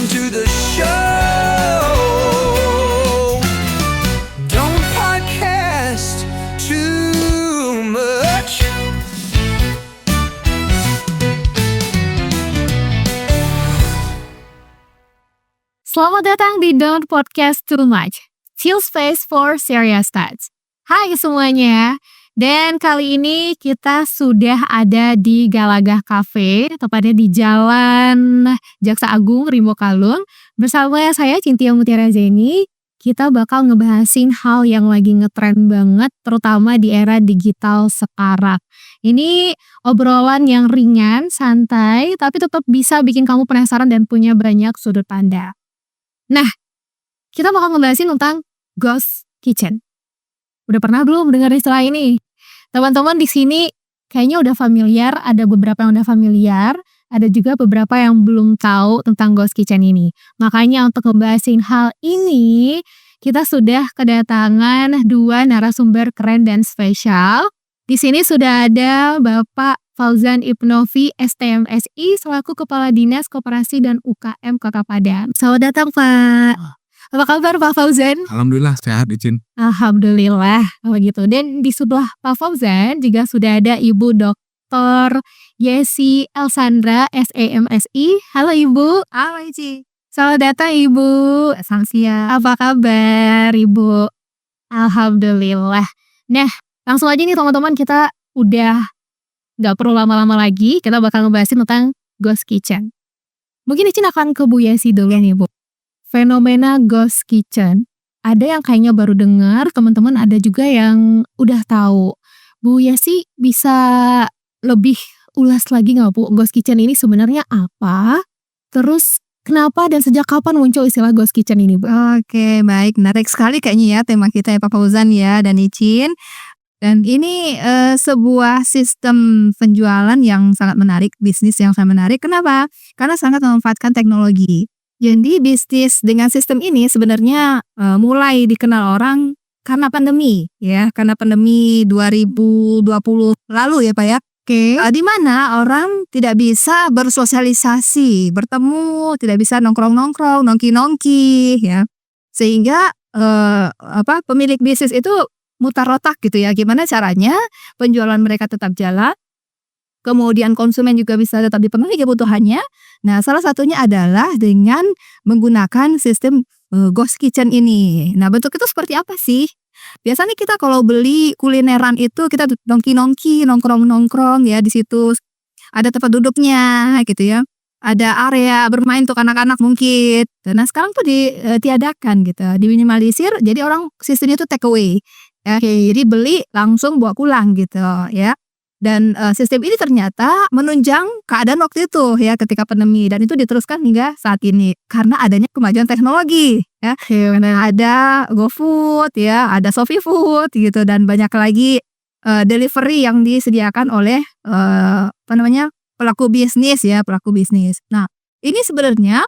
to the show. Don't podcast too much. Selamat datang di Don't Podcast Too Much, chill space for serious thoughts. Hai semuanya, dan kali ini kita sudah ada di Galagah Cafe, tepatnya di Jalan Jaksa Agung, Rimbo Kalung. Bersama saya Cynthia Mutiara Zeni, kita bakal ngebahasin hal yang lagi ngetren banget, terutama di era digital sekarang. Ini obrolan yang ringan, santai, tapi tetap bisa bikin kamu penasaran dan punya banyak sudut pandang. Nah, kita bakal ngebahasin tentang ghost kitchen. Udah pernah belum dengar istilah ini? Teman-teman di sini kayaknya udah familiar, ada beberapa yang udah familiar, ada juga beberapa yang belum tahu tentang ghost kitchen ini. Makanya untuk ngebahasin hal ini, kita sudah kedatangan dua narasumber keren dan spesial. Di sini sudah ada Bapak Fauzan Ibnovi, STMSI, selaku Kepala Dinas Koperasi dan UKM Kota Padang. Selamat datang, Pak. Apa kabar, Pak Fauzan? Alhamdulillah sehat, Icin. Alhamdulillah, begitu. Dan di sebelah Pak Fauzan juga sudah ada Ibu Dr. Yesi Elsandra, SEMSI. Halo Ibu. Halo Ici. Selamat datang Ibu. Selamat siang. Apa kabar Ibu? Alhamdulillah. Nah, langsung aja nih teman-teman, kita udah gak perlu lama-lama lagi, kita bakal ngebahasin tentang ghost kitchen. Mungkin Icin akan ke Bu Yesi dulu nih Bu. Fenomena ghost kitchen, ada yang kayaknya baru dengar, teman-teman ada juga yang udah tahu. Bu Yesi bisa lebih ulas lagi gak Bu, ghost kitchen ini sebenarnya apa? Terus kenapa dan sejak kapan muncul istilah ghost kitchen ini Bu? Oke, baik. Menarik sekali kayaknya ya tema kita ya Pak Fauzan ya dan Icin. Dan ini sebuah sistem penjualan yang sangat menarik, bisnis yang sangat menarik. Kenapa? Karena sangat memanfaatkan teknologi. Jadi bisnis dengan sistem ini sebenarnya mulai dikenal orang karena pandemi ya, karena pandemi 2020 lalu ya Pak ya. Oke. Di mana orang tidak bisa bersosialisasi, bertemu, tidak bisa nongkrong-nongkrong, nongki-nongki ya. Sehingga pemilik bisnis itu mutar otak gitu ya, gimana caranya penjualan mereka tetap jalan, kemudian konsumen juga bisa tetap dipenuhi kebutuhannya. Nah, salah satunya adalah dengan menggunakan sistem ghost kitchen ini. Nah, bentuk itu seperti apa sih? Biasanya kita kalau beli kulineran itu kita nongki-nongki, nongkrong-nongkrong ya, di situ ada tempat duduknya gitu ya. Ada area bermain untuk anak-anak mungkin. Nah, sekarang tuh ditiadakan gitu, diminimalisir, jadi orang sistemnya itu take away. Ya, jadi beli langsung bawa pulang gitu ya. Dan sistem ini ternyata menunjang keadaan waktu itu ya ketika pandemi, dan itu diteruskan hingga saat ini karena adanya kemajuan teknologi ya. Ada GoFood ya, ada ShopeeFood gitu, dan banyak lagi delivery yang disediakan oleh pelaku bisnis ya, pelaku bisnis. Nah, ini sebenarnya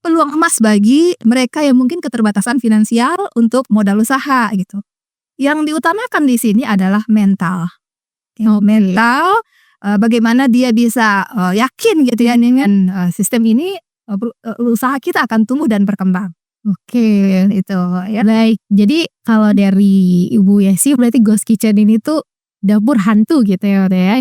peluang emas bagi mereka yang mungkin keterbatasan finansial untuk modal usaha gitu. Yang diutamakan di sini adalah mental. Mental, bagaimana dia bisa yakin gitu ya dengan sistem ini, usaha kita akan tumbuh dan berkembang. Oke, Itu ya. baik. Jadi kalau dari Ibu Yesi berarti ghost kitchen ini tuh dapur hantu gitu ya Teh ya.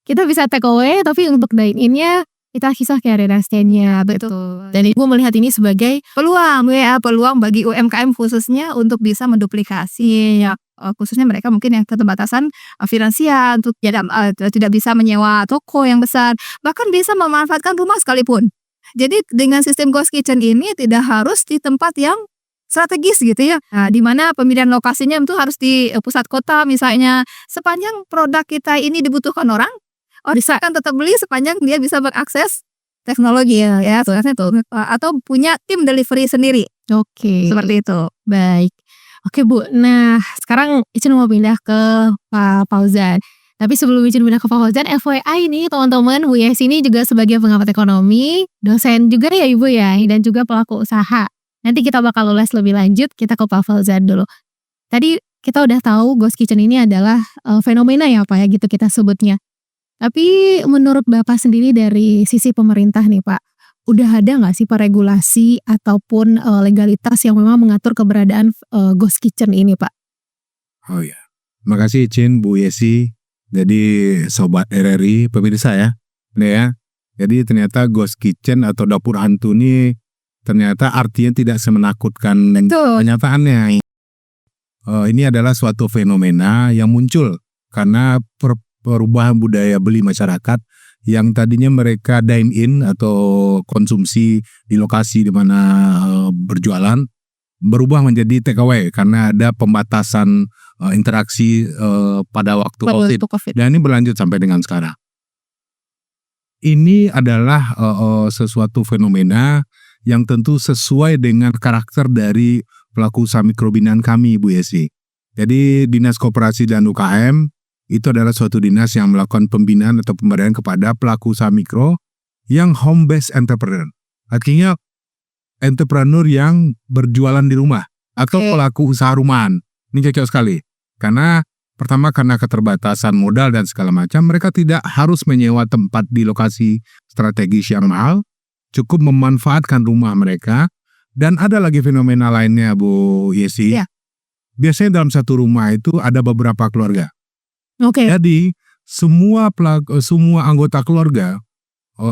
Kita bisa take away tapi untuk dine in-nya kita kisah kayak ada stand-nya. Betul. Dan Ibu melihat ini sebagai Peluang bagi UMKM khususnya untuk bisa menduplikasi ya, khususnya mereka mungkin yang keterbatasan finansial untuk tidak bisa menyewa toko yang besar, bahkan bisa memanfaatkan rumah sekalipun. Jadi dengan sistem ghost kitchen ini tidak harus di tempat yang strategis gitu ya. Nah, di mana pemilihan lokasinya itu harus di pusat kota misalnya. Sepanjang produk kita ini dibutuhkan orang bisa kan tetap beli sepanjang dia bisa mengakses teknologi ya atau punya tim delivery sendiri. Oke. Seperti itu. Baik. Oke Bu, nah sekarang Icin mau pindah ke Pak Fauzan. Tapi sebelum Icin pindah ke Pak Fauzan, FYI nih teman-teman, Bu Yesi ini juga sebagai pengamat ekonomi, dosen juga ya Ibu ya, dan juga pelaku usaha. Nanti kita bakal ulas lebih lanjut, kita ke Pak Fauzan dulu. Tadi kita udah tahu ghost kitchen ini adalah fenomena ya Pak ya gitu kita sebutnya. Tapi menurut Bapak sendiri dari sisi pemerintah nih Pak, udah ada nggak sih Pak regulasi ataupun legalitas yang memang mengatur keberadaan ghost kitchen ini Pak? Oh ya, makasih Cin, Bu Yesi. Jadi Sobat RRI, pemirsa ya. Nih ya, jadi ternyata ghost kitchen atau dapur hantu ini ternyata artinya tidak semenakutkan Betul. kenyataannya. Ini adalah suatu fenomena yang muncul karena perubahan budaya beli masyarakat yang tadinya mereka dine in atau konsumsi di lokasi di mana berjualan berubah menjadi take away karena ada pembatasan interaksi pada waktu COVID. Dan ini berlanjut sampai dengan sekarang. Ini adalah sesuatu fenomena yang tentu sesuai dengan karakter dari pelaku usaha mikro binaan kami, Bu Yesi. Jadi Dinas Koperasi dan UKM itu adalah suatu dinas yang melakukan pembinaan atau pemberdayaan kepada pelaku usaha mikro yang home based entrepreneur. Artinya entrepreneur yang berjualan di rumah atau pelaku usaha rumahan. Ini cocok sekali. Karena pertama karena keterbatasan modal dan segala macam, mereka tidak harus menyewa tempat di lokasi strategis yang mahal, cukup memanfaatkan rumah mereka. Dan ada lagi fenomena lainnya Bu Yesi. Ya. Biasanya dalam satu rumah itu ada beberapa keluarga. Oke. Jadi semua anggota keluarga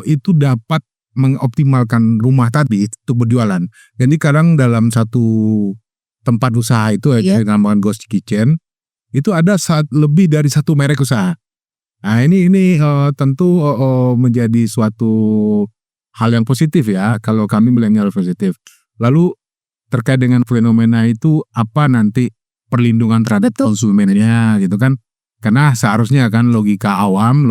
itu dapat mengoptimalkan rumah tadi untuk berjualan. Jadi kadang dalam satu tempat usaha itu yang dinamakan ghost kitchen itu ada lebih dari satu merek usaha. Nah ini tentu menjadi suatu hal yang positif ya kalau kami melihatnya positif. Lalu terkait dengan fenomena itu apa nanti perlindungan terhadap konsumennya gitu kan? Karena seharusnya kan logika awam,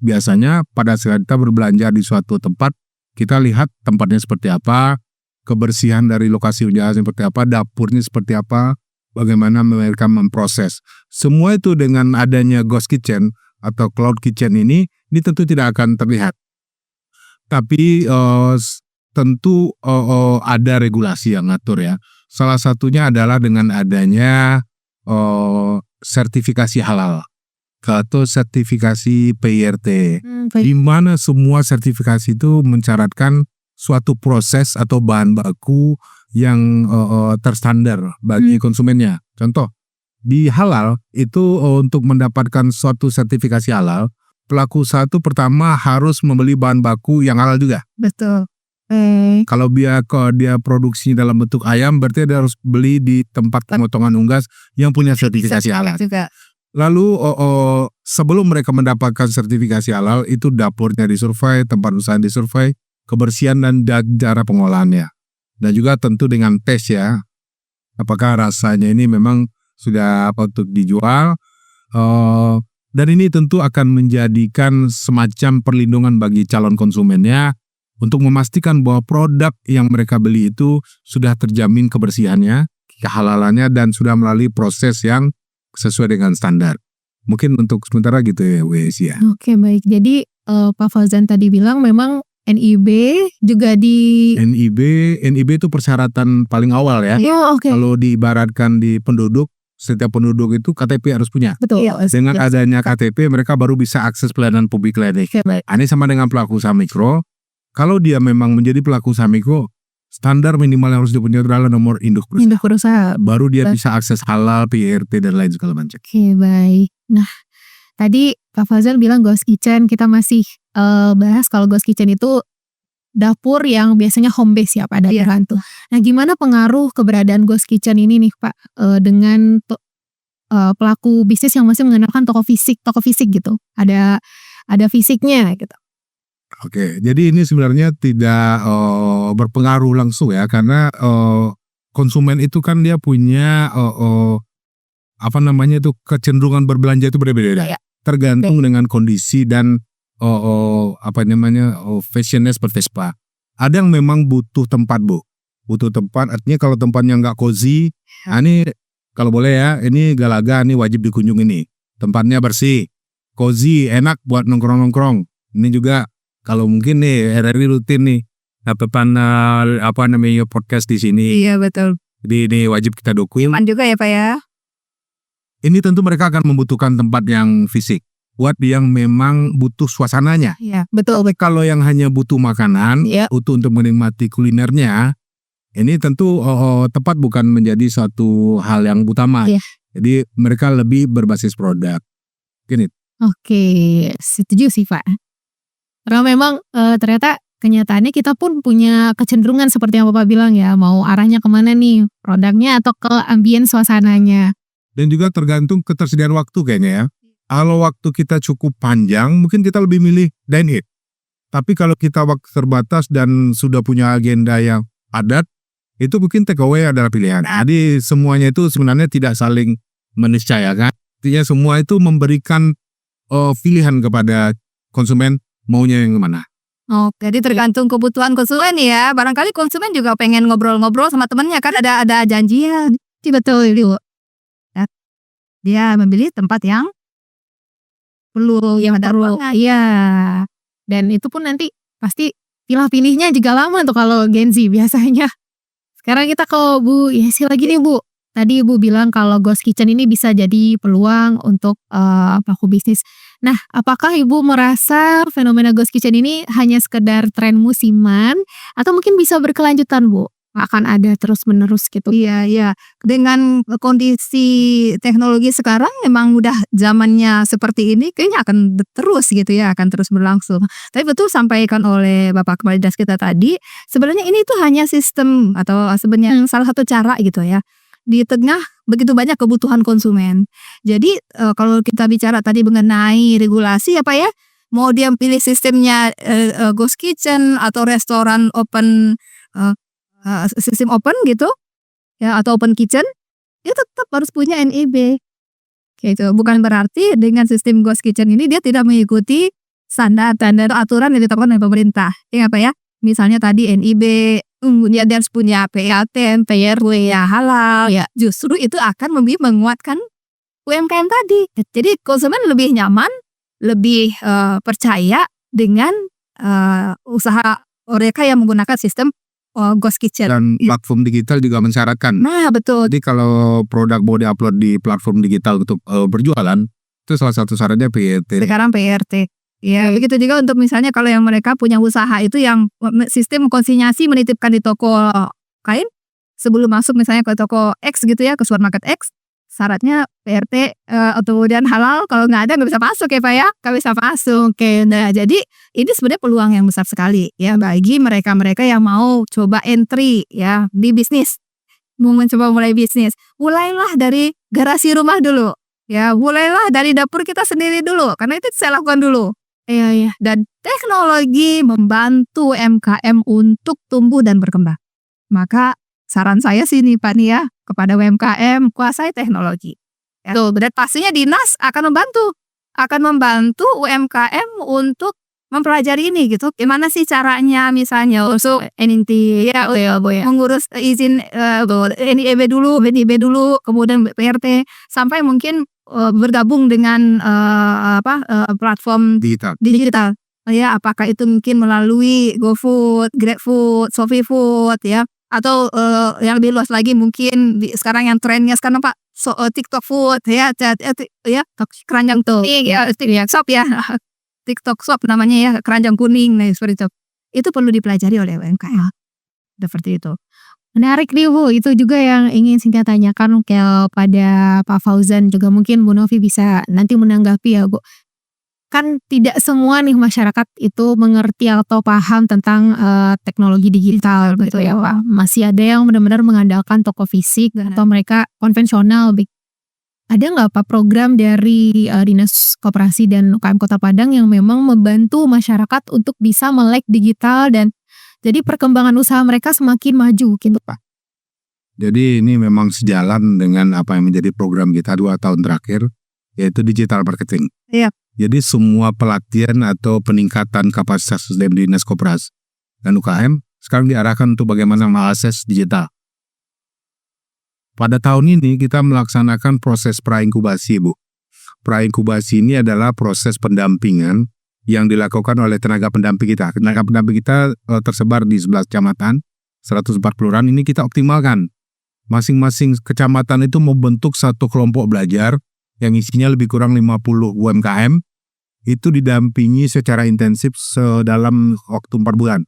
biasanya pada saat kita berbelanja di suatu tempat, kita lihat tempatnya seperti apa, kebersihan dari lokasi usaha seperti apa, dapurnya seperti apa, bagaimana mereka memproses. Semua itu dengan adanya ghost kitchen atau cloud kitchen ini tentu tidak akan terlihat. Tapi tentu ada regulasi yang ngatur ya. Salah satunya adalah dengan adanya sertifikasi halal atau sertifikasi PIRT, di mana semua sertifikasi itu mensyaratkan suatu proses atau bahan baku yang terstandar bagi konsumennya. Contoh, di halal itu untuk mendapatkan suatu sertifikasi halal, pelaku usaha itu pertama harus membeli bahan baku yang halal juga. Betul. Kalau dia produksi dalam bentuk ayam, berarti dia harus beli di tempat pemotongan unggas yang punya sertifikasi halal. Lalu sebelum mereka mendapatkan sertifikasi halal, itu dapurnya disurvei, tempat usaha disurvei, kebersihan dan cara pengolahannya. Dan juga tentu dengan tes ya, apakah rasanya ini memang sudah untuk dijual. Dan ini tentu akan menjadikan semacam perlindungan bagi calon konsumennya untuk memastikan bahwa produk yang mereka beli itu sudah terjamin kebersihannya, kehalalannya, dan sudah melalui proses yang sesuai dengan standar. Mungkin untuk sementara gitu ya WS ya. Oke baik, jadi Pak Fauzan tadi bilang memang NIB juga NIB itu persyaratan paling awal ya. Kalau diibaratkan di penduduk, setiap penduduk itu KTP harus punya. Betul. Dengan adanya KTP mereka baru bisa akses pelayanan publik lainnya. Ini sama dengan pelaku usaha mikro. Kalau dia memang menjadi pelaku usaha mikro, standar minimal yang harus dipunyai adalah nomor induk perusahaan. Baru dia bisa akses halal, PIRT dan lain segala macam. Oke baik. Nah tadi Pak Fauzan bilang ghost kitchen, kita masih bahas kalau ghost kitchen itu dapur yang biasanya home base ya Pak, dapur hantu. Nah gimana pengaruh keberadaan ghost kitchen ini nih Pak dengan pelaku bisnis yang masih mengandalkan toko fisik gitu, ada fisiknya gitu. Oke, jadi ini sebenarnya tidak berpengaruh langsung ya, karena konsumen itu kan dia punya kecenderungan berbelanja itu berbeda-beda, tergantung dengan kondisi dan fashionnya seperti Vespa. Ada yang memang butuh tempat butuh tempat, artinya kalau tempatnya nggak cozy, ini kalau boleh ya, ini Galaga ini wajib dikunjungi nih, tempatnya bersih, cozy, enak buat nongkrong-nongkrong. Ini juga kalau mungkin nih RRI rutin nih podcast di sini. Iya betul. Jadi ini wajib kita dukung. Juga ya Pak ya. Ini tentu mereka akan membutuhkan tempat yang fisik. buat yang memang butuh suasananya. Iya, betul. Tapi kalau yang hanya butuh makanan, Iya. butuh untuk menikmati kulinernya, ini tentu tepat bukan menjadi suatu hal yang utama. Iya. Jadi mereka lebih berbasis produk. Gini. Oke, setuju sih Pak. Karena memang ternyata kenyataannya kita pun punya kecenderungan seperti yang Bapak bilang ya, mau arahnya kemana nih, produknya atau ke ambien suasananya. Dan juga tergantung ketersediaan waktu kayaknya ya. Kalau waktu kita cukup panjang, mungkin kita lebih milih dine in. Tapi kalau kita waktu terbatas dan sudah punya agenda yang padat, itu mungkin take away adalah pilihan. Jadi semuanya itu sebenarnya tidak saling meniscayakan. Artinya semua itu memberikan pilihan kepada konsumen maunya yang mana. Jadi tergantung kebutuhan konsumen ya. Barangkali konsumen juga pengen ngobrol-ngobrol sama temennya kan ada janjian. Betul itu. Ya. Dia memilih tempat yang perlu yang ada ruang. Iya. Dan itu pun nanti pasti pilih-pilihnya juga lama tuh kalau Gen Z biasanya. Sekarang kita ke Bu Yesi lagi nih Bu. Tadi Ibu bilang kalau ghost kitchen ini bisa jadi peluang untuk pelaku bisnis. Nah, apakah Ibu merasa fenomena ghost kitchen ini hanya sekedar tren musiman atau mungkin bisa berkelanjutan Bu? Akan ada terus-menerus gitu. Iya. Dengan kondisi teknologi sekarang memang udah zamannya seperti ini kayaknya akan terus gitu ya, akan terus berlangsung. Tapi betul sampaikan oleh Bapak Kepala Dinas kita tadi, sebenarnya ini tuh hanya sistem atau sebenarnya salah satu cara gitu ya. Di tengah begitu banyak kebutuhan konsumen. Jadi kalau kita bicara tadi mengenai regulasi apa ya, mau dia pilih sistemnya ghost kitchen atau restoran open sistem open gitu ya atau open kitchen, dia tetap harus punya NIB. Gitu. Bukan berarti dengan sistem ghost kitchen ini dia tidak mengikuti standar aturan yang ditetapkan oleh pemerintah. Ya apa ya? Misalnya tadi NIB, dia harus punya PATN, PRW ya halal ya. Justru itu akan lebih menguatkan UMKM tadi. Jadi konsumen lebih nyaman, lebih percaya dengan usaha mereka yang menggunakan sistem ghost kitchen. Dan platform digital juga mensyaratkan. Nah betul. Jadi kalau produk mau diupload di platform digital untuk berjualan, itu salah satu syaratnya PRT. Sekarang PRT. Ya begitu juga untuk misalnya kalau yang mereka punya usaha itu yang sistem konsinyasi menitipkan di toko kain sebelum masuk misalnya ke toko X gitu ya, ke supermarket X, syaratnya PRT atau kemudian halal. Kalau nggak ada nggak bisa masuk ya Pak ya, nggak bisa masuk. Oke, nah jadi ini sebenarnya peluang yang besar sekali ya bagi mereka-mereka yang mau coba entry ya di bisnis, mau mencoba mulai bisnis. Mulailah dari garasi rumah dulu ya, mulailah dari dapur kita sendiri dulu karena itu saya lakukan dulu. Iya. Dan teknologi membantu UMKM untuk tumbuh dan berkembang. Maka saran saya sih nih Pak nih ya kepada UMKM kuasai teknologi. Ya. Tuh, dan pastinya dinas akan membantu UMKM untuk mempelajari ini gitu. Gimana sih caranya misalnya untuk NIT ya, mengurus izin NIB dulu, kemudian PRT sampai mungkin bergabung dengan platform digital. Ya, apakah itu mungkin melalui GoFood, GrabFood, ShopeeFood ya, atau yang lebih luas lagi mungkin sekarang yang trennya sekarang Pak TikTok Food ya, keranjang tuh ya, shop ya, TikTok Shop namanya ya, keranjang kuning nah seperti itu. Itu perlu dipelajari oleh UMKM. Seperti itu. Menarik nih Bu, itu juga yang ingin saya tanyakan kepada Pak Fauzan, juga mungkin Bu Novi bisa nanti menanggapi ya Bu. Kan tidak semua nih masyarakat itu mengerti atau paham tentang teknologi digital gitu ya Pak. Masih ada yang benar-benar mengandalkan toko fisik atau mereka konvensional. Ada nggak Pak program dari Dinas Koperasi dan UKM Kota Padang yang memang membantu masyarakat untuk bisa melek digital dan jadi perkembangan usaha mereka semakin maju gitu Pak? Jadi ini memang sejalan dengan apa yang menjadi program kita 2 tahun terakhir, yaitu digital marketing. Iya. Jadi semua pelatihan atau peningkatan kapasitas dari Dinas Koperasi dan UKM sekarang diarahkan untuk bagaimana mengakses digital. Pada tahun ini kita melaksanakan proses pra-inkubasi Bu. Pra-inkubasi ini adalah proses pendampingan yang dilakukan oleh tenaga pendamping kita. Tenaga pendamping kita tersebar di 11 kecamatan, 140 kelurahan. Ini kita optimalkan. Masing-masing kecamatan itu membentuk satu kelompok belajar yang isinya lebih kurang 50 UMKM itu didampingi secara intensif dalam waktu 4 bulan.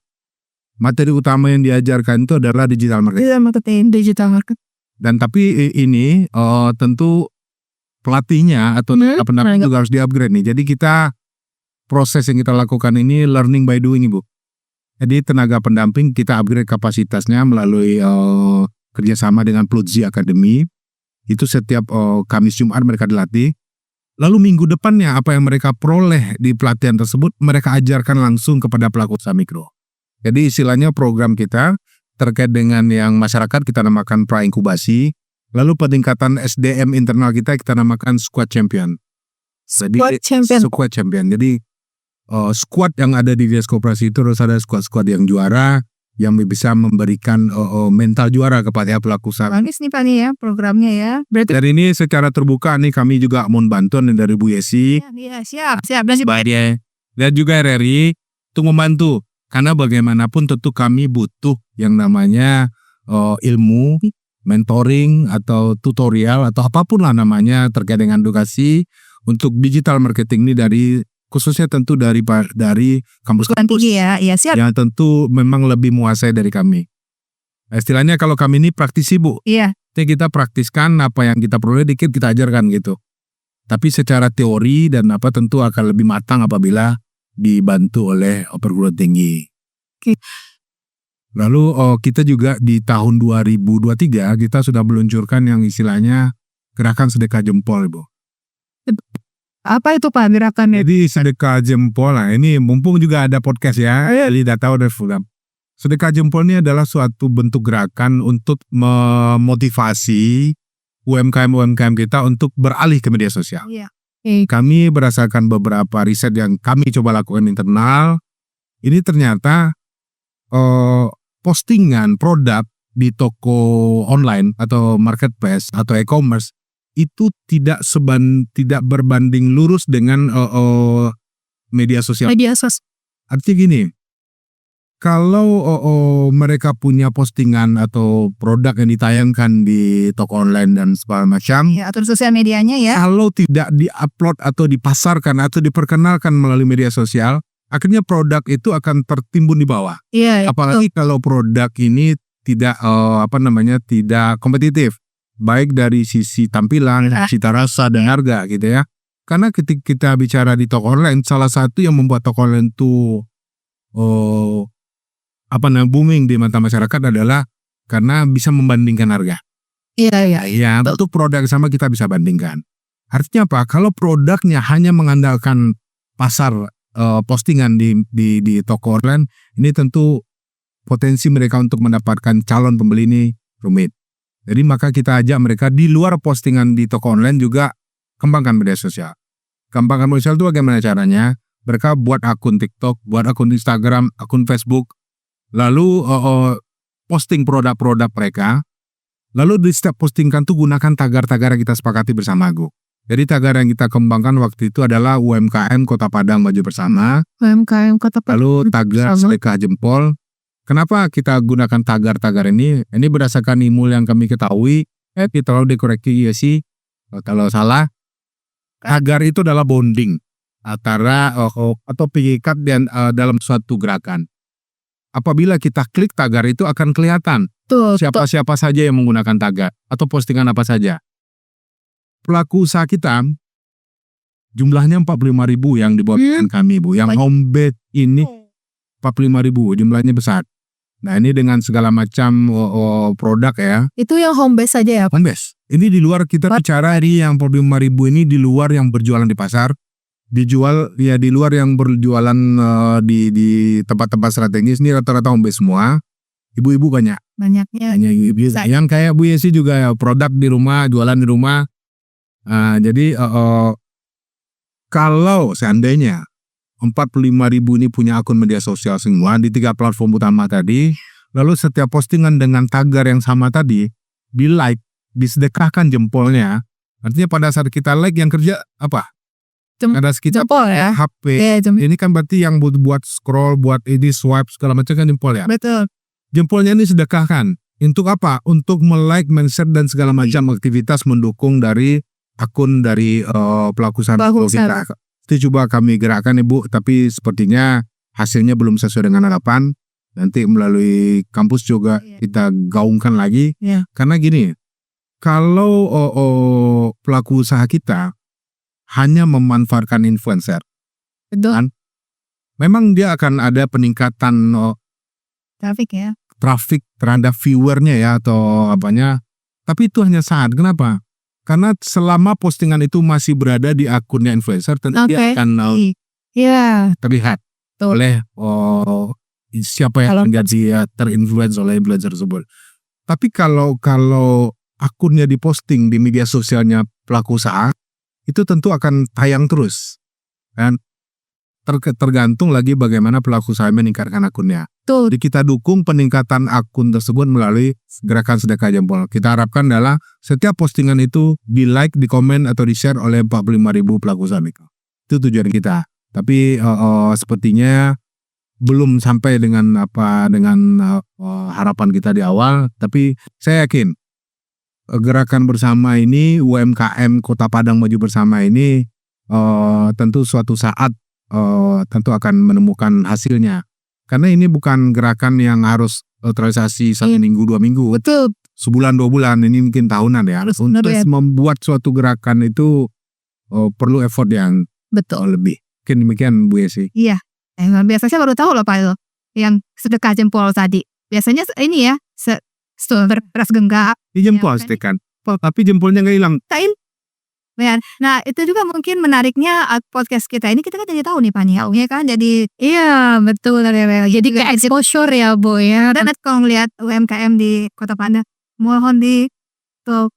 Materi utama yang diajarkan itu adalah digital marketing. Iya, marketing, digital marketing. Dan tapi ini tentu pelatihnya atau pendamping juga harus di-upgrade nih. Jadi kita proses yang kita lakukan ini learning by doing, Ibu. Jadi tenaga pendamping kita upgrade kapasitasnya melalui kerjasama dengan Plutzi Academy. Itu setiap Kamis Jumat mereka dilatih. Lalu minggu depannya apa yang mereka peroleh di pelatihan tersebut mereka ajarkan langsung kepada pelaku usaha mikro. Jadi istilahnya program kita terkait dengan yang masyarakat kita namakan pra-inkubasi. Lalu peningkatan SDM internal kita namakan Squad Champion. Jadi, Squad Champion. Jadi squad yang ada di Dinas Koperasi itu harus ada squad-squad yang juara, yang bisa memberikan mental juara kepada pelaku usaha. Bagus nih Pak nih ya programnya ya. Berarti dari ini secara terbuka nih kami juga mohon bantuan dari Bu Yesi. ya, siap. Dan juga RRI untuk membantu. Karena bagaimanapun tentu kami butuh yang namanya ilmu, mentoring atau tutorial atau apapun lah namanya terkait dengan edukasi untuk digital marketing ini khususnya tentu dari kampus-kampus tinggi ya, siap. Yang tentu memang lebih menguasai dari kami. Istilahnya kalau kami ini praktisi, Bu. Iya. Jadi kita praktiskan apa yang kita peroleh dikit kita ajarkan gitu. Tapi secara teori dan tentu akan lebih matang apabila dibantu oleh perguruan tinggi. Oke. Lalu kita juga di tahun 2023 kita sudah meluncurkan yang istilahnya gerakan sedekah jempol, Ibu. Apa itu Pak gerakannya? Jadi sedekah jempol, nah ini mumpung juga ada podcast ya, jadi udah tahu dari program. Sedekah jempol ini adalah suatu bentuk gerakan untuk memotivasi UMKM kita untuk beralih ke media sosial. Iya. Kami berdasarkan beberapa riset yang kami coba lakukan internal, ini ternyata postingan produk di toko online atau marketplace atau e-commerce itu tidak berbanding lurus dengan media sosial. Artinya gini, kalau mereka punya postingan atau produk yang ditayangkan di toko online dan segala macam, ya, atur sosial medianya ya. Kalau tidak diupload atau dipasarkan atau diperkenalkan melalui media sosial, akhirnya produk itu akan tertimbun di bawah. Iya. Apalagi kalau produk ini tidak tidak kompetitif, baik dari sisi tampilan, cita rasa dan harga gitu ya. Karena ketika kita bicara di toko online, salah satu yang membuat toko online itu booming di mata masyarakat adalah karena bisa membandingkan harga. Iya. Ya, untuk produk sama kita bisa bandingkan. Artinya apa? Kalau produknya hanya mengandalkan pasar postingan di toko online, ini tentu potensi mereka untuk mendapatkan calon pembeli ini rumit. Jadi maka kita ajak mereka di luar postingan di toko online juga kembangkan media sosial. Kembangkan media sosial itu bagaimana caranya? Mereka buat akun TikTok, buat akun Instagram, akun Facebook, lalu posting produk-produk mereka. Lalu di setiap postingkan tuh gunakan tagar-tagar yang kita sepakati bersama, Gu. Jadi tagar yang kita kembangkan waktu itu adalah UMKM Kota Padang Maju Bersama. UMKM Kota Padang. Lalu tagar sedekah jempol. Kenapa kita gunakan tagar-tagar ini? Ini berdasarkan ilmu yang kami ketahui. Kita lalu dikoreksi sih kalau salah. Tagar itu adalah bonding antara atau pengikat dan dalam suatu gerakan. Apabila kita klik tagar itu akan kelihatan siapa-siapa saja yang menggunakan tagar atau postingan apa saja. Pelaku usaha kita jumlahnya 45.000 yang dibuatkan kami, Bu. Yang home base ini 45.000, jumlahnya besar. Nah ini dengan segala macam produk ya. Itu yang home base saja ya? Home base. Ini di luar kita bicara ini yang 45.000 ini di luar yang berjualan di pasar. Dijual ya di luar yang berjualan di tempat-tempat strategis ini rata-rata home base semua. Ibu-ibu banyak. Banyaknya. Hanya ibu yang kayak Bu Yesi juga ya, produk di rumah, jualan di rumah. Jadi kalau seandainya 45.000 ini punya akun media sosial semua di 3 platform utama tadi, lalu setiap postingan dengan tagar yang sama tadi di like, disedekahkan jempolnya, artinya pada saat kita like yang kerja apa? Ada sekitar jempol ya? HP. Ini kan berarti yang buat scroll, buat ini swipe segala macam kan jempol ya? Betul. Jempolnya ini sedekahkan. Untuk apa? Untuk like, men-share dan segala macam aktivitas mendukung dari akun dari pelaku usaha kita. Itu coba kami gerakkan Ibu, tapi sepertinya hasilnya belum sesuai dengan harapan. Nanti melalui kampus juga kita gaungkan lagi. Iya. Karena gini, kalau pelaku usaha kita hanya memanfaatkan influencer, Betul. memang dia akan ada peningkatan Traffic ya. traffic terhadap viewernya ya atau apanya. Tapi itu hanya saat. Kenapa? Karena selama postingan itu masih berada di akunnya influencer, tentu dia Oke. akan Iya. terlihat Betul. oleh siapa yang menjadi terinfluence oleh influencer tersebut. Tapi kalau akunnya diposting di media sosialnya pelaku usaha, itu tentu akan tayang terus. Dan tergantung lagi bagaimana pelaku usaha meningkatkan akunnya. Betul. Jadi kita dukung peningkatan akun tersebut melalui gerakan sedekah jempol. Kita harapkan adalah setiap postingan itu di like, di komen atau di share oleh 45.000 pelaku usaha mikro. Itu tujuan kita. Tapi sepertinya belum sampai dengan harapan kita di awal. Tapi saya yakin gerakan bersama ini, UMKM Kota Padang Maju Bersama ini tentu suatu saat tentu akan menemukan hasilnya. Karena ini bukan gerakan yang harus terrealisasi 1 minggu, 2 minggu. Betul. Sebulan, 2 bulan, ini mungkin tahunan ya. Untuk membuat suatu gerakan itu perlu effort yang lebih. Mungkin demikian Bu Yesi. Iya. Biasanya saya baru tahu loh Pak itu. Yang sedekah jempol tadi. Biasanya ini ya, beras genggam. Di jempol kan. Tapi jempolnya nggak hilang. Nah itu juga mungkin menariknya podcast kita ini, kita kan jadi tahu nih Pak Nia, ya kan, jadi Iya betul. Jadi kayak exposure ya Bu ya. dan kalau ngelihat UMKM di Kota Padang, mohon di tuh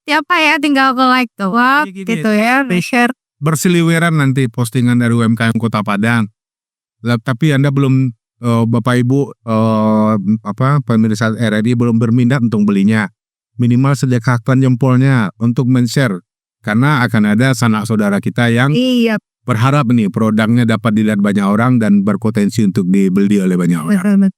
Siapa ya tinggal ke like tuh gitu ya, share. Berseliweran nanti postingan dari UMKM Kota Padang. Tapi Anda belum Bapak Ibu pemirsa RRI belum berminat untuk belinya. Minimal sedekahkan jempolnya untuk men-share. Karena akan ada sanak saudara kita yang berharap nih produknya dapat dilihat banyak orang dan berpotensi untuk dibeli oleh banyak orang.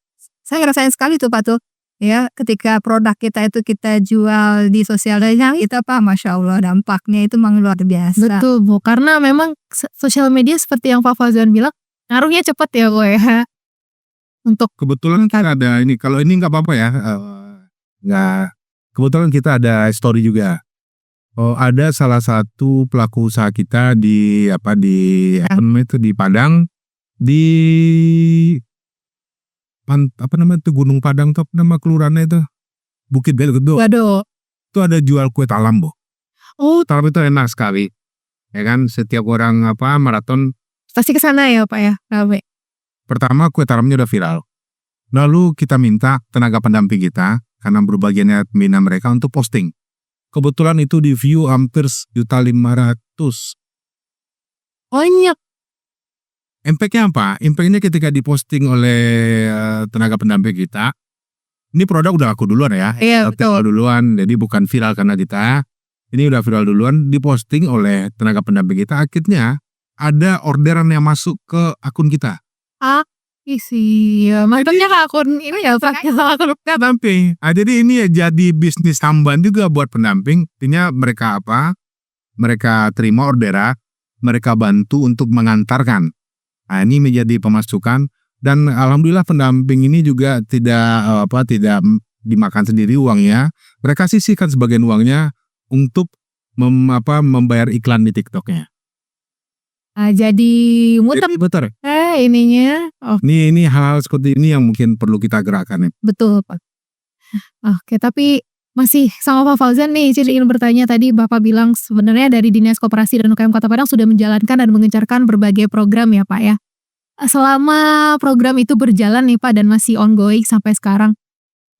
Saya ngerasain sekali tuh Pak tuh. Ya, ketika produk kita itu kita jual di sosial media kita Pak, Masya Allah dampaknya itu memang luar biasa. Betul Bu, karena memang sosial media seperti yang Pak Fauzan bilang, ngaruhnya cepat ya Bu ya. Untuk kebetulan kita ada ini, kalau ini nggak apa-apa ya, kebetulan kita ada story juga. Ada salah satu pelaku usaha kita di Padang, di Gunung Padang tuh, nama kelurahannya itu Bukit Belgedo. waduh. Itu ada jual kue talam Bu. Oh, Talam itu enak sekali. Ya kan, setiap orang maraton. pasti ke sana ya Pak ya, rame. Pertama kue talamnya udah viral. Lalu kita minta tenaga pendamping kita, karena berbagiannya mina mereka untuk posting. Kebetulan itu di view hampir 1.500.000. Banyak. Impact-nya apa? Impact-nya ketika diposting oleh tenaga pendamping kita, ini produk udah laku duluan ya. Iya betul. Duluan, jadi bukan viral karena kita. Ini udah viral duluan, diposting oleh tenaga pendamping kita. Akhirnya ada orderan yang masuk ke akun kita. Isi ya, maksudnya ke akun ini ya pakai akun Pendamping. Jadi ini ya jadi bisnis tambahan juga buat pendamping. Artinya mereka mereka terima orderan, mereka bantu untuk mengantarkan. Nah, ini menjadi pemasukan dan alhamdulillah pendamping ini juga tidak dimakan sendiri uangnya. Mereka sisihkan sebagian uangnya untuk membayar iklan di TikToknya. jadi muter Betul. ininya. Ini hal-hal seperti ini yang mungkin perlu kita gerakkan. Betul Pak. Oke, tapi masih sama Pak Fauzan nih, jadi ingin bertanya, tadi Bapak bilang sebenarnya dari Dinas Koperasi dan UKM Kota Padang sudah menjalankan dan mengencarkan berbagai program ya Pak ya. Selama program itu berjalan nih Pak dan masih ongoing sampai sekarang,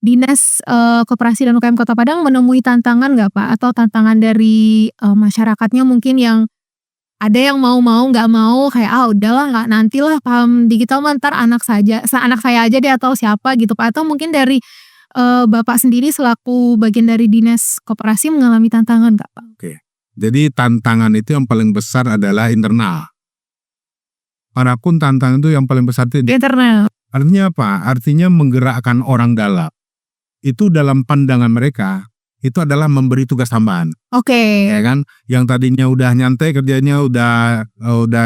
Dinas Koperasi dan UKM Kota Padang menemui tantangan nggak Pak? Atau tantangan dari masyarakatnya mungkin yang ada yang mau nggak mau kayak udahlah nggak, nantilah paham digital ntar anak saya aja deh atau siapa gitu Pak, atau mungkin dari Bapak sendiri selaku bagian dari Dinas Koperasi mengalami tantangan nggak Pak? Oke. Jadi tantangan itu yang paling besar adalah internal. Adapun tantangan itu yang paling besar itu Internal. artinya apa? Artinya menggerakkan orang dalam. Itu dalam pandangan mereka, itu adalah memberi tugas tambahan. Oke. Ya kan, yang tadinya udah nyantai kerjanya udah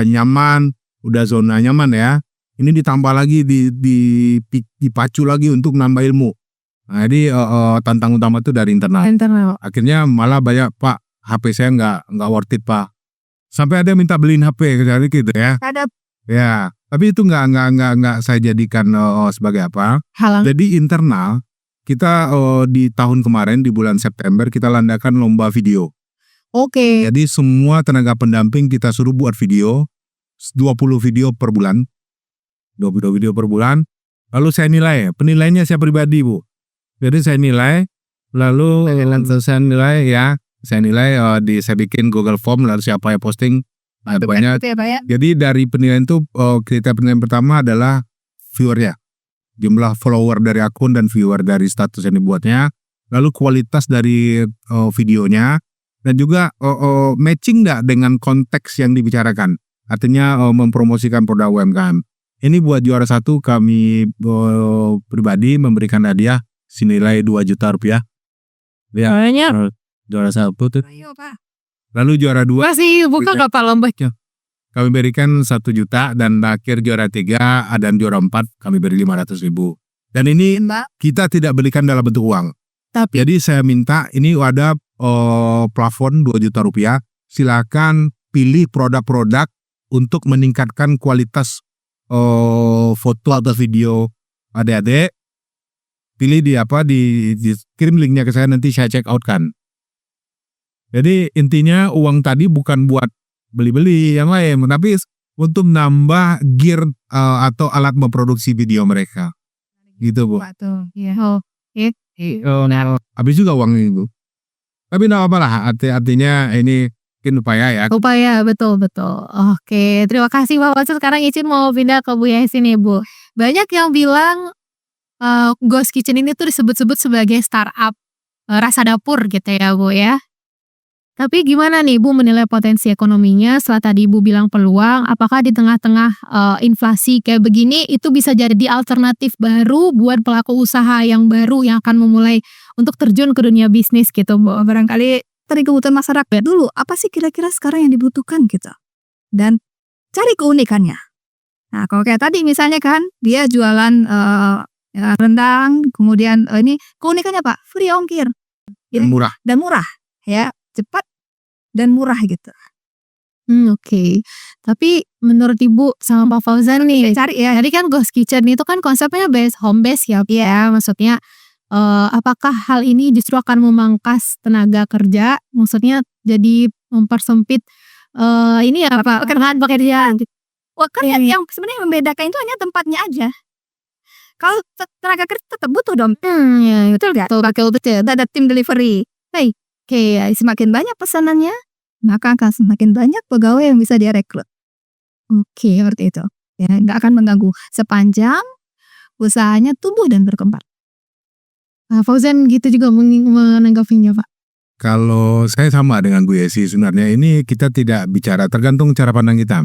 nyaman, udah zona nyaman ya, ini ditambah lagi dipacu lagi untuk nambah ilmu. Nah, jadi tantangan utama itu dari internal. Akhirnya malah banyak, Pak, HP saya nggak worth it, Pak. Sampai ada yang minta beliin HP jadi gitu ya. Ada Ya, tapi itu nggak saya jadikan sebagai apa. Halang. Jadi internal kita di tahun kemarin di bulan September kita landakan lomba video. Oke. Jadi semua tenaga pendamping kita suruh buat video 20 video per bulan. 20 video per bulan. Lalu saya nilai, penilaiannya saya pribadi, Bu. Jadi saya nilai, lalu saya nilai saya bikin Google Form, lalu siapa yang posting banyak. gitu ya, Pak ya. Jadi dari penilaian itu kriteria penilaian pertama adalah viewernya. Jumlah follower dari akun dan viewer dari status yang dibuatnya, lalu kualitas dari videonya, dan juga matching nggak dengan konteks yang dibicarakan. Artinya mempromosikan produk UMKM. Ini buat juara 1 kami pribadi memberikan hadiah senilai 2 juta rupiah. Ya, Banyak. juara 1 tuh. Ayo, Pak. Lalu juara 2 Masih buka nggak Pak lombanya? kami berikan 1 juta, dan akhir juara 3 dan juara 4 kami beri 500.000. Dan ini Mbak. kita tidak belikan dalam bentuk uang. Tapi Jadi saya minta ini ada plafon 2 juta rupiah. Silakan pilih produk-produk untuk meningkatkan kualitas foto atau video adik-adik. Pilih kirim linknya ke saya, nanti saya check out kan. Jadi intinya uang tadi bukan buat beli-beli yang lain, tapi untuk nambah gear atau alat memproduksi video mereka. Gitu, Bu. Pak tuh. Iya. oh, Habis juga uang ini, Bu. Tapi enggak apa-apa lah, artinya ini mungkin upaya ya. upaya betul. Oke, terima kasih Pak Wasu. Sekarang izin mau pindah ke Bu Yesi nih, Bu. Banyak yang bilang Ghost Kitchen ini tuh disebut-sebut sebagai startup rasa dapur gitu ya, Bu ya. Tapi gimana nih Bu menilai potensi ekonominya setelah tadi Ibu bilang peluang, apakah di tengah-tengah inflasi kayak begini itu bisa jadi alternatif baru buat pelaku usaha yang baru yang akan memulai untuk terjun ke dunia bisnis gitu, Bu? Barangkali dari kebutuhan masyarakat dulu, apa sih kira-kira sekarang yang dibutuhkan gitu? Dan cari keunikannya. Nah, kalau kayak tadi misalnya kan, dia jualan rendang, kemudian ini keunikannya Pak, free ongkir. Dan murah. Dan murah, ya, cepat dan murah gitu. Oke. Tapi menurut Ibu sama Pak Fauzan nih, Cari ya. tadi kan Ghost Kitchen itu kan konsepnya home base ya, ya. Maksudnya apakah hal ini justru akan memangkas tenaga kerja? Maksudnya jadi mempersempit ini ya pekerjaan. Wah, kan yang sebenarnya membedakan itu hanya tempatnya aja. Kalau tenaga kerja tetap butuh dong. Ya, Betul nggak? Betul. Ada tim delivery. Oke, semakin banyak pesanannya, maka akan semakin banyak pegawai yang bisa dia rekrut. Oke, seperti itu. Ya, nggak akan mengganggu sepanjang usahanya tumbuh dan berkembang. Pak Fauzan gitu juga menanggapinya, Pak. Kalau saya sama dengan Bu Yesi, sebenarnya ini kita tidak bicara, tergantung cara pandang kita.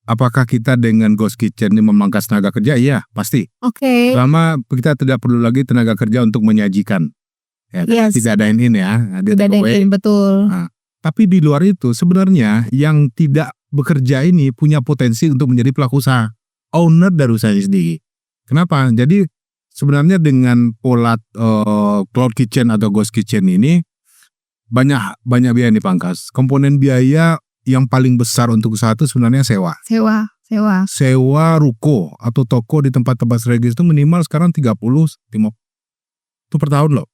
Apakah kita dengan Ghost Kitchen ini memangkas tenaga kerja? Iya, pasti. Oke. Selama kita tidak perlu lagi tenaga kerja untuk menyajikan. Ya, Yes. tidak ada ini ya. Udah ada yang betul. Tapi di luar itu sebenarnya yang tidak bekerja ini punya potensi untuk menjadi pelaku usaha, owner dari usahanya sendiri. Kenapa? Jadi sebenarnya dengan pola cloud kitchen atau ghost kitchen ini banyak biaya yang dipangkas. Komponen biaya yang paling besar untuk usaha itu sebenarnya sewa. Sewa ruko atau toko di tempat-tempat strategis itu minimal sekarang 30 itu per tahun loh.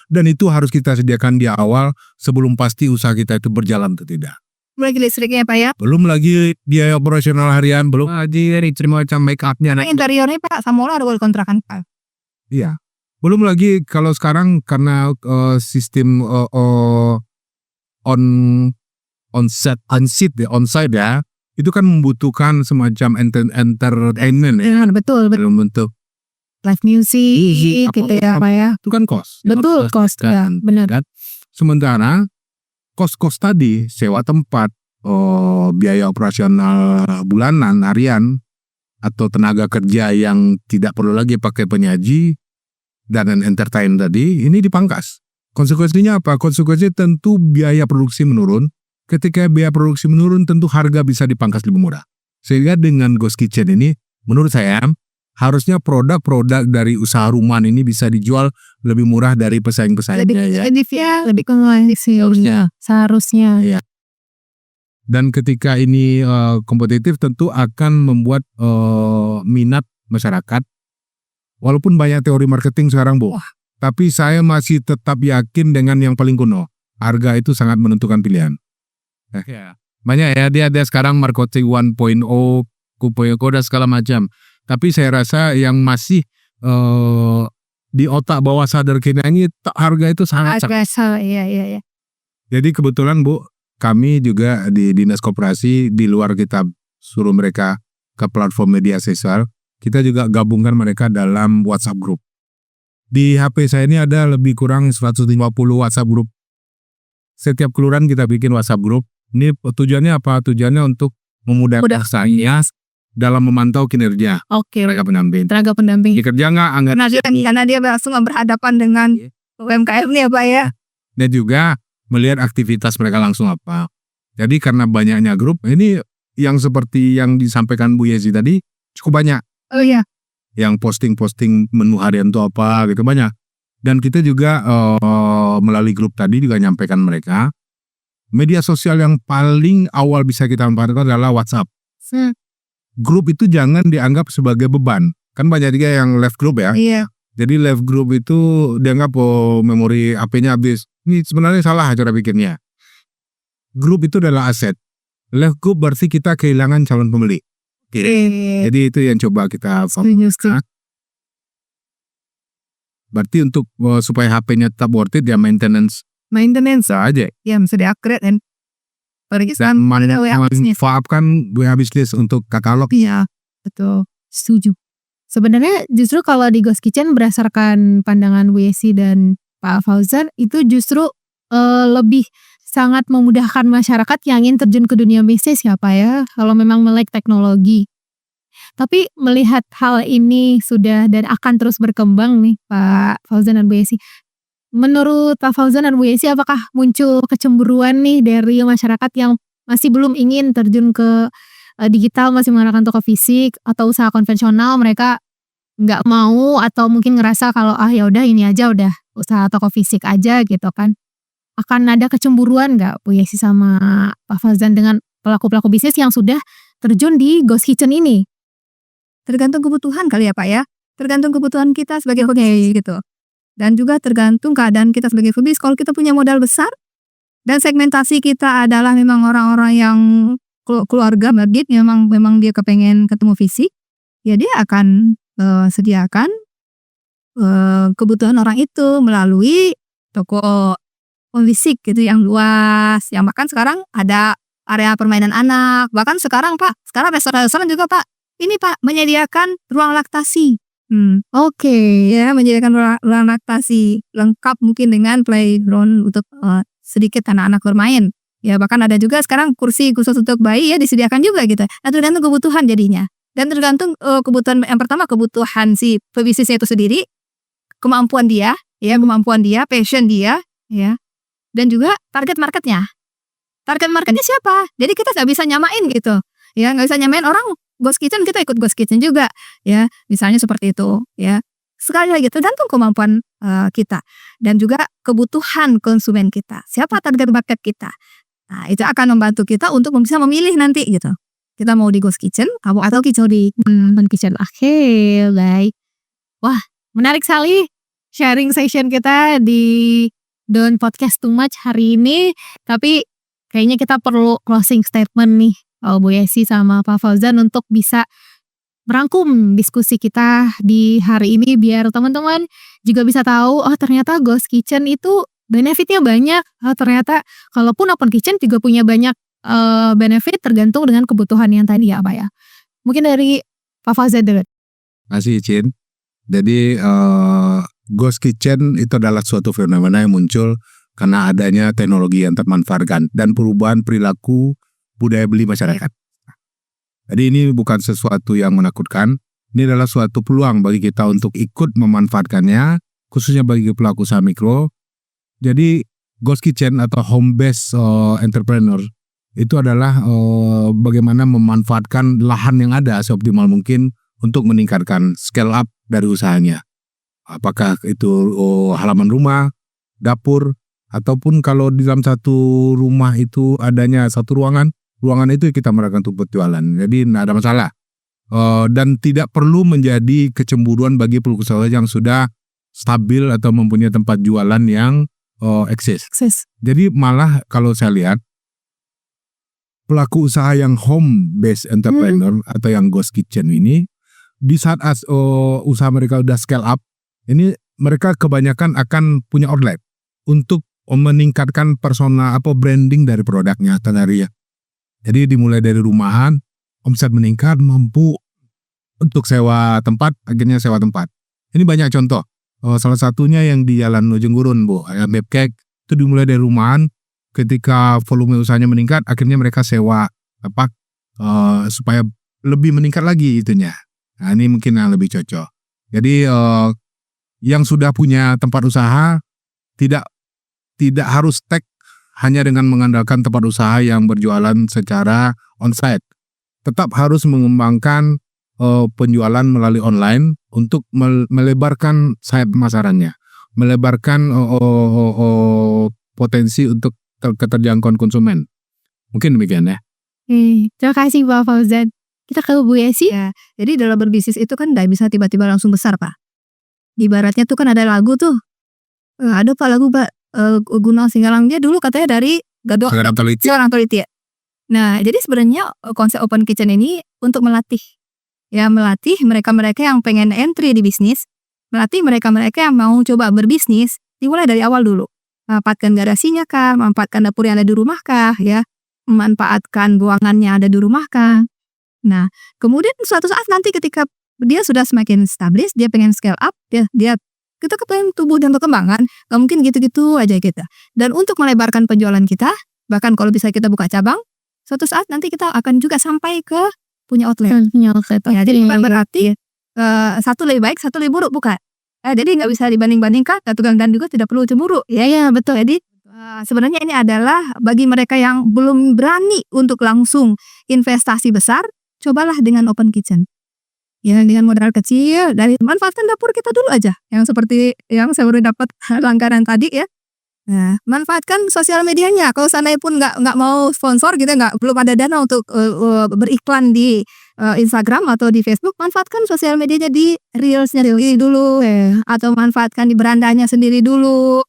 Dan itu harus kita sediakan di awal sebelum pasti usaha kita itu berjalan atau tidak. Belum lagi listriknya Pak ya. Belum lagi biaya operasional harian, belum lagi macam make upnya. Interiornya Pak, sama ada buat kontrakan Pak. Iya. Belum lagi kalau sekarang karena sistem on-site ya, itu kan membutuhkan semacam entertainment ya, Betul. dalam bentuk Live music gitu ya, Pak ya. itu kan cost. Betul, cost ya, benar. Kan? Sementara kos-kos tadi, sewa tempat, biaya operasional bulanan, harian, atau tenaga kerja yang tidak perlu lagi pakai penyaji dan entertain tadi, ini dipangkas. Konsekuensinya apa? Konsekuensinya tentu biaya produksi menurun. Ketika biaya produksi menurun, tentu harga bisa dipangkas lebih murah. Sehingga dengan Ghost Kitchen ini, menurut saya, harusnya produk-produk dari usaha rumahan ini bisa dijual lebih murah dari pesaing-pesaingnya. Lebih kompetitif Seharusnya. Iya. Dan ketika ini kompetitif, tentu akan membuat minat masyarakat. Walaupun banyak teori marketing sekarang, Bu. Tapi saya masih tetap yakin dengan yang paling kuno. Harga itu sangat menentukan pilihan. Banyak ya, dia ada sekarang marketing 1.0, 2.0 dan segala macam. Tapi saya rasa yang masih di otak bawah sadar kita ini harga itu sangat. Iya. Jadi kebetulan Bu, kami juga di Dinas Koperasi, di luar kita suruh mereka ke platform media sosial, kita juga gabungkan mereka dalam WhatsApp group. Di HP saya ini ada lebih kurang 150 WhatsApp group. Setiap kelurahan kita bikin WhatsApp group. Ini tujuannya apa? Tujuannya untuk memudahkan saya dalam memantau kinerja. Oke. Tenaga pendamping. Dikerja nggak? karena dia langsung berhadapan dengan UMKM nih ya Pak ya. Dan juga melihat aktivitas mereka langsung apa. Jadi karena banyaknya grup, ini yang seperti yang disampaikan Bu Yesi tadi cukup banyak. Oh iya. Yang posting-posting menu harian itu apa gitu banyak. Dan kita juga melalui grup tadi juga nyampaikan mereka, media sosial yang paling awal bisa kita manfaatkan adalah WhatsApp. Grup itu jangan dianggap sebagai beban. Kan banyak juga yang left group ya. Iya. Jadi left group itu dianggap memori HP-nya habis. Ini sebenarnya salah cara pikirnya. Grup itu adalah aset. Left group berarti kita kehilangan calon pembeli. Jadi itu yang coba kita fokuskan. Berarti untuk supaya HP-nya tetap worth it ya maintenance aja. Ya mesti di-upgrade dan Dan manfaatkan WA Business untuk katalog. Iya, betul. Setuju. Sebenarnya justru kalau di Ghost Kitchen berdasarkan pandangan WSI dan Pak Fauzan itu justru lebih sangat memudahkan masyarakat yang ingin terjun ke dunia bisnis ya Pak ya, kalau memang melek teknologi. Tapi melihat hal ini sudah dan akan terus berkembang nih Pak Fauzan dan Bu Yesi. Menurut Pak Fauzan dan Bu Yesi, apakah muncul kecemburuan nih dari masyarakat yang masih belum ingin terjun ke digital, masih menggunakan toko fisik atau usaha konvensional, mereka nggak mau atau mungkin ngerasa kalau ya udah ini aja udah usaha toko fisik aja gitu kan? Akan ada kecemburuan nggak Bu Yesi sama Pak Fauzan dengan pelaku-pelaku bisnis yang sudah terjun di Ghost Kitchen ini? Tergantung kebutuhan kali ya Pak ya. Tergantung kebutuhan kita sebagai pebisnis gitu. Dan juga tergantung keadaan kita sebagai pebisnis. Kalau kita punya modal besar dan segmentasi kita adalah memang orang-orang yang keluarga market, memang dia kepengen ketemu fisik, ya dia akan sediakan kebutuhan orang itu melalui toko fisik gitu yang luas. Yang bahkan sekarang ada area permainan anak. Bahkan sekarang Pak, sekarang restoran-restoran juga Pak, ini Pak menyediakan ruang laktasi. Oke. Ya, menyediakan ruang laktasi lengkap mungkin dengan playground untuk sedikit anak-anak bermain. Ya, bahkan ada juga sekarang kursi khusus untuk bayi ya disediakan juga gitu. Nah, tergantung kebutuhan jadinya. Dan tergantung kebutuhan, yang pertama kebutuhan si pebisnisnya itu sendiri, kemampuan dia, passion dia, ya. Dan juga target marketnya. Target marketnya siapa? Jadi kita nggak bisa nyamain gitu. Ya, nggak bisa nyamain orang Ghost Kitchen, kita ikut Ghost Kitchen juga, ya, misalnya seperti itu, ya. Sekali lagi tergantung kemampuan kita dan juga kebutuhan konsumen kita. Siapa target market kita? Nah, itu akan membantu kita untuk bisa memilih nanti gitu. Kita mau di Ghost Kitchen atau kita di Kitchen. Oke, baik. Wah, menarik sekali sharing session kita di Don't Podcast Too Much hari ini. Tapi kayaknya kita perlu closing statement nih. Bu Yesi sama Pak Fauzan untuk bisa merangkum diskusi kita di hari ini biar teman-teman juga bisa tahu ternyata Ghost Kitchen itu benefitnya banyak. Ternyata kalaupun open kitchen juga punya banyak benefit tergantung dengan kebutuhan yang tadi ya Pak ya. Mungkin dari Pak Fauzan dulu. Masih izin. Jadi Ghost Kitchen itu adalah suatu fenomena yang muncul karena adanya teknologi yang termanfaatkan dan perubahan perilaku budaya beli masyarakat. Jadi ini bukan sesuatu yang menakutkan, ini adalah suatu peluang bagi kita untuk ikut memanfaatkannya, khususnya bagi pelaku usaha mikro, Jadi ghost kitchen atau home based entrepreneur itu adalah bagaimana memanfaatkan lahan yang ada seoptimal mungkin untuk meningkatkan scale up dari usahanya. Apakah itu halaman rumah, dapur, ataupun kalau di dalam satu rumah itu adanya satu ruangan itu kita melakukan untuk berjualan. Jadi tidak ada masalah. Dan tidak perlu menjadi kecemburuan bagi pelaku usaha yang sudah stabil atau mempunyai tempat jualan yang eksis. Jadi malah kalau saya lihat pelaku usaha yang home based entrepreneur atau yang ghost kitchen ini di saat usaha mereka udah scale up, ini mereka kebanyakan akan punya outlet untuk meningkatkan branding dari produknya ya. Jadi dimulai dari rumahan, omset meningkat, mampu untuk sewa tempat, akhirnya sewa tempat. Ini banyak contoh. Salah satunya yang di Jalan Ujung Gurun, ayam bebek itu dimulai dari rumahan. Ketika volume usahanya meningkat, akhirnya mereka sewa supaya lebih meningkat lagi itunya. Nah, ini mungkin yang lebih cocok. Jadi yang sudah punya tempat usaha tidak harus tag hanya dengan mengandalkan tempat usaha yang berjualan secara onsite. Tetap harus mengembangkan penjualan melalui online untuk melebarkan sayap pemasarannya, melebarkan potensi untuk keterjangkauan konsumen. Mungkin demikian ya. Terima kasih Pak Fauzan. Kita ke Bu Yesi. Ya, jadi dalam berbisnis itu kan tidak bisa tiba-tiba langsung besar Pak. Ibaratnya tuh kan ada lagu tuh. Ada Pak lagu Pak Gunung Singgalang, dia dulu katanya dari Gadok Seorang Teliti ya. Nah, jadi sebenarnya konsep open kitchen ini untuk melatih mereka-mereka yang pengen entry di bisnis, melatih mereka-mereka yang mau coba berbisnis, dimulai dari awal dulu. Memanfaatkan garasinya kah, memanfaatkan dapur yang ada di rumah kah, ya, memanfaatkan ruangannya ada di rumah kah. Nah, kemudian suatu saat nanti ketika dia sudah semakin established, dia pengen scale up, kita kepengen tumbuh dan berkembang kan, gak mungkin gitu-gitu aja kita. Dan untuk melebarkan penjualan kita, bahkan kalau bisa kita buka cabang, suatu saat nanti kita akan juga sampai ke punya outlet. Ya, jadi berarti satu lebih baik, satu lebih buruk bukan? Jadi nggak bisa dibanding-bandingkan, tukang dan juga tidak perlu cemburu. Ya betul. Jadi sebenarnya ini adalah bagi mereka yang belum berani untuk langsung investasi besar, cobalah dengan open kitchen. Ya, dengan modal kecil, dari manfaatkan dapur kita dulu aja. Yang seperti yang saya baru dapat langganan tadi ya. Nah, manfaatkan sosial medianya. Kalau seandainya pun nggak mau sponsor gitu, belum ada dana untuk beriklan di Instagram atau di Facebook, manfaatkan sosial medianya di reelsnya dulu, atau manfaatkan di berandanya sendiri dulu.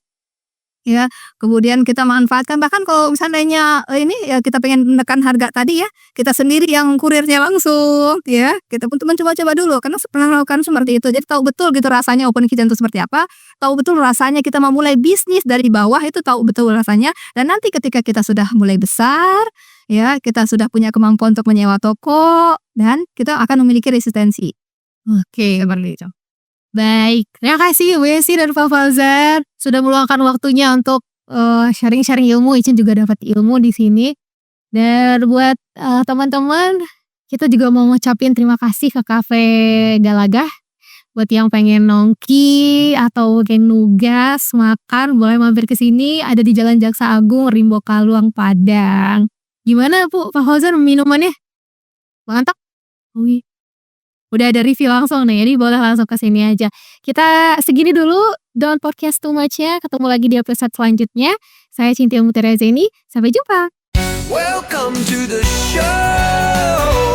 Ya, kemudian kita manfaatkan, bahkan kalau misalnya ini ya kita pengen menekan harga tadi ya, kita sendiri yang kurirnya langsung ya, kita pun mencoba-coba dulu karena pernah melakukan seperti itu. Jadi tahu betul gitu rasanya open kitchen itu seperti apa, tahu betul rasanya kita mau mulai bisnis dari bawah itu tahu betul rasanya, dan nanti ketika kita sudah mulai besar ya, kita sudah punya kemampuan untuk menyewa toko dan kita akan memiliki resistensi. Oke, seperti itu. Baik, terima kasih Bu Yesi dan Pak Fauzan sudah meluangkan waktunya untuk sharing-sharing ilmu. Icin juga dapat ilmu di sini. Dan buat teman-teman, kita juga mau ngucapin terima kasih ke Cafe Galagah. Buat yang pengen nongki atau pengen nugas makan, boleh mampir ke sini. Ada di Jalan Jaksa Agung, Rimbo Kaluang, Padang. Gimana Bu, Pak Fauzan minumannya? Mantap? Udah ada review langsung nih, jadi boleh langsung ke sini aja. Kita segini dulu, don't podcast too much-nya. Ketemu lagi di episode selanjutnya. Saya Cynthia Mutiara Zaini, sampai jumpa. Welcome to the show.